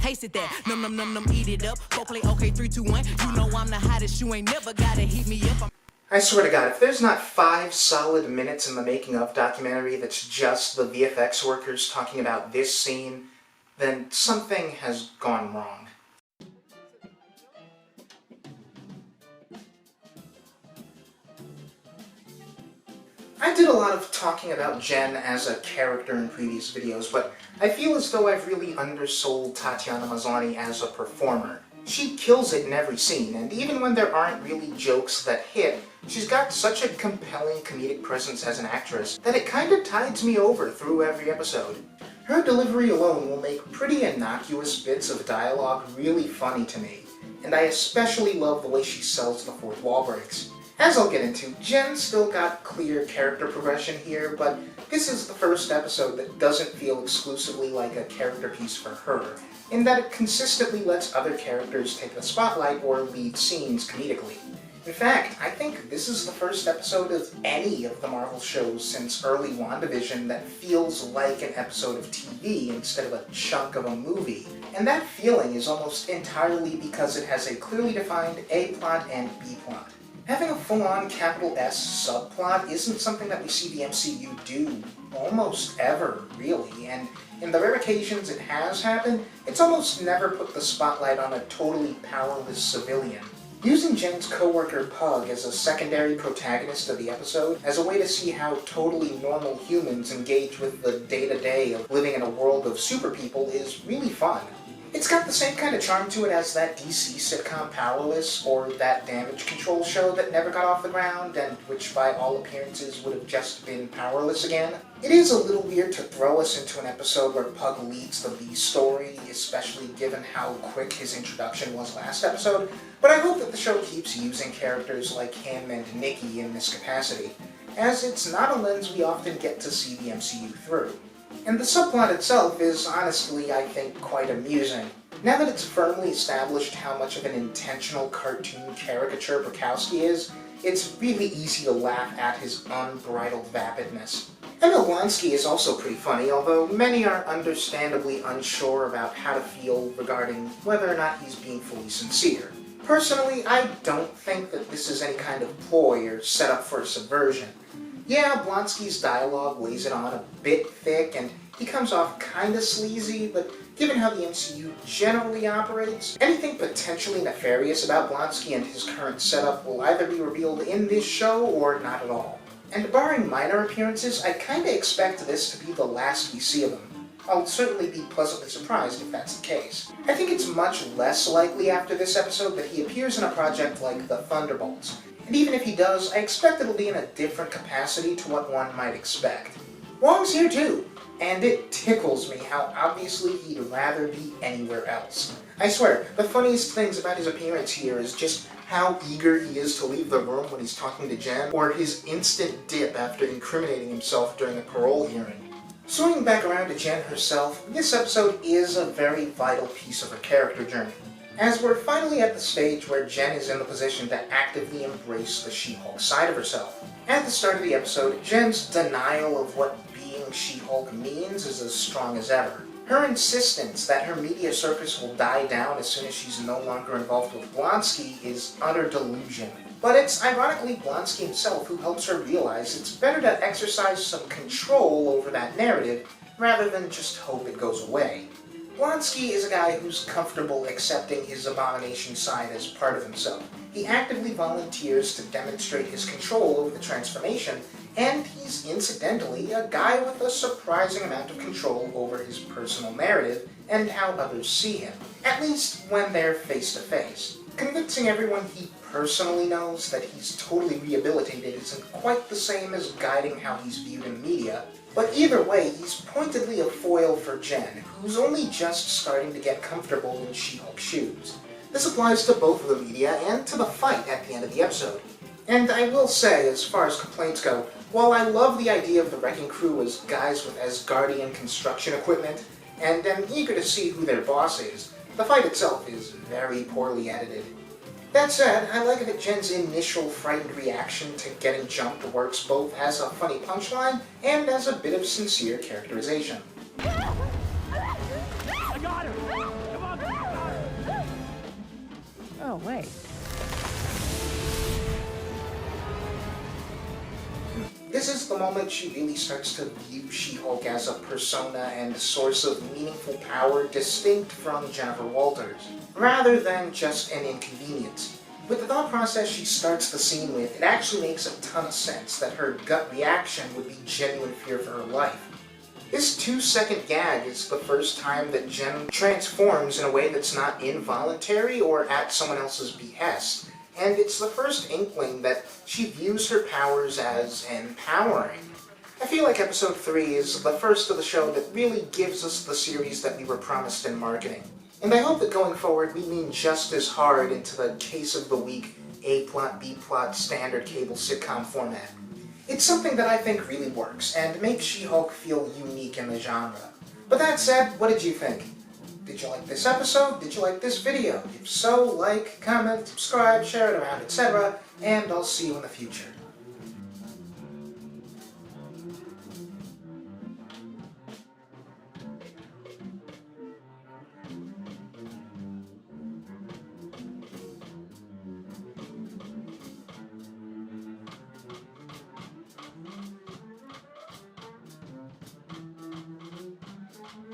tasted that. Num num num num, eat it up. Go play okay, 3, 2, 1. You know I'm the hottest, you ain't never gotta heat me up. I swear to God, if there's not 5 solid minutes in the making of documentary that's just the VFX workers talking about this scene, then something has gone wrong. I did a lot of talking about Jen as a character in previous videos, but I feel as though I've really undersold Tatiana Maslany as a performer. She kills it in every scene, and even when there aren't really jokes that hit, she's got such a compelling comedic presence as an actress that it kinda tides me over through every episode. Her delivery alone will make pretty innocuous bits of dialogue really funny to me, and I especially love the way she sells the fourth wall breaks. As I'll get into, Jen still got clear character progression here, but this is the first episode that doesn't feel exclusively like a character piece for her, in that it consistently lets other characters take the spotlight or lead scenes comedically. In fact, I think this is the first episode of any of the Marvel shows since early WandaVision that feels like an episode of TV instead of a chunk of a movie. And that feeling is almost entirely because it has a clearly defined A plot and B plot. Having a full-on capital S subplot isn't something that we see the MCU do almost ever, really, and in the rare occasions it has happened, it's almost never put the spotlight on a totally powerless civilian. Using Jen's co-worker Pug as a secondary protagonist of the episode as a way to see how totally normal humans engage with the day-to-day of living in a world of super people is really fun. It's got the same kind of charm to it as that DC sitcom Powerless, or that Damage Control show that never got off the ground, and which by all appearances would have just been powerless again. It is a little weird to throw us into an episode where Pug leads the B story, especially given how quick his introduction was last episode, but I hope that the show keeps using characters like him and Nikki in this capacity, as it's not a lens we often get to see the MCU through. And the subplot itself is honestly, I think, quite amusing. Now that it's firmly established how much of an intentional cartoon caricature Bukowski is, it's really easy to laugh at his unbridled vapidness. Emil Blonsky is also pretty funny, although many are understandably unsure about how to feel regarding whether or not he's being fully sincere. Personally, I don't think that this is any kind of ploy or setup for subversion. Yeah, Blonsky's dialogue lays it on a bit thick, and he comes off kinda sleazy, but given how the MCU generally operates, anything potentially nefarious about Blonsky and his current setup will either be revealed in this show or not at all. And barring minor appearances, I kinda expect this to be the last we see of him. I'll certainly be pleasantly surprised if that's the case. I think it's much less likely after this episode that he appears in a project like The Thunderbolts. And even if he does, I expect it'll be in a different capacity to what one might expect. Wong's here too, and it tickles me how obviously he'd rather be anywhere else. I swear, the funniest things about his appearance here is just how eager he is to leave the room when he's talking to Jen, or his instant dip after incriminating himself during a parole hearing. Swinging back around to Jen herself, this episode is a very vital piece of her character journey, as we're finally at the stage where Jen is in the position to actively embrace the She-Hulk side of herself. At the start of the episode, Jen's denial of what being She-Hulk means is as strong as ever. Her insistence that her media circus will die down as soon as she's no longer involved with Blonsky is utter delusion. But it's ironically Blonsky himself who helps her realize it's better to exercise some control over that narrative rather than just hope it goes away. Blonsky is a guy who's comfortable accepting his abomination side as part of himself. He actively volunteers to demonstrate his control over the transformation, and he's incidentally a guy with a surprising amount of control over his personal narrative and how others see him, at least when they're face to face. Convincing everyone he personally knows that he's totally rehabilitated isn't quite the same as guiding how he's viewed in media, but either way, he's pointedly a foil for Jen, who's only just starting to get comfortable in She-Hulk shoes. This applies to both of the media and to the fight at the end of the episode. And I will say, as far as complaints go, while I love the idea of the Wrecking Crew as guys with Asgardian construction equipment, and am eager to see who their boss is, the fight itself is very poorly edited. That said, I like that Jen's initial frightened reaction to getting jumped works both as a funny punchline and as a bit of sincere characterization. I got her! Come on, This is the moment she really starts to view She-Hulk as a persona and source of meaningful power distinct from Jennifer Walters, rather than just an inconvenience. With the thought process she starts the scene with, it actually makes a ton of sense that her gut reaction would be genuine fear for her life. This 2-second gag is the first time that Jen transforms in a way that's not involuntary or at someone else's behest, and it's the first inkling that she views her powers as empowering. I feel like episode 3 is the first of the show that really gives us the series that we were promised in marketing. And I hope that going forward we lean just as hard into the case of the week, A-plot, B-plot, standard cable sitcom format. It's something that I think really works, and makes She-Hulk feel unique in the genre. But that said, what did you think? Did you like this episode? Did you like this video? If so, like, comment, subscribe, share it around, etc., and I'll see you in the future.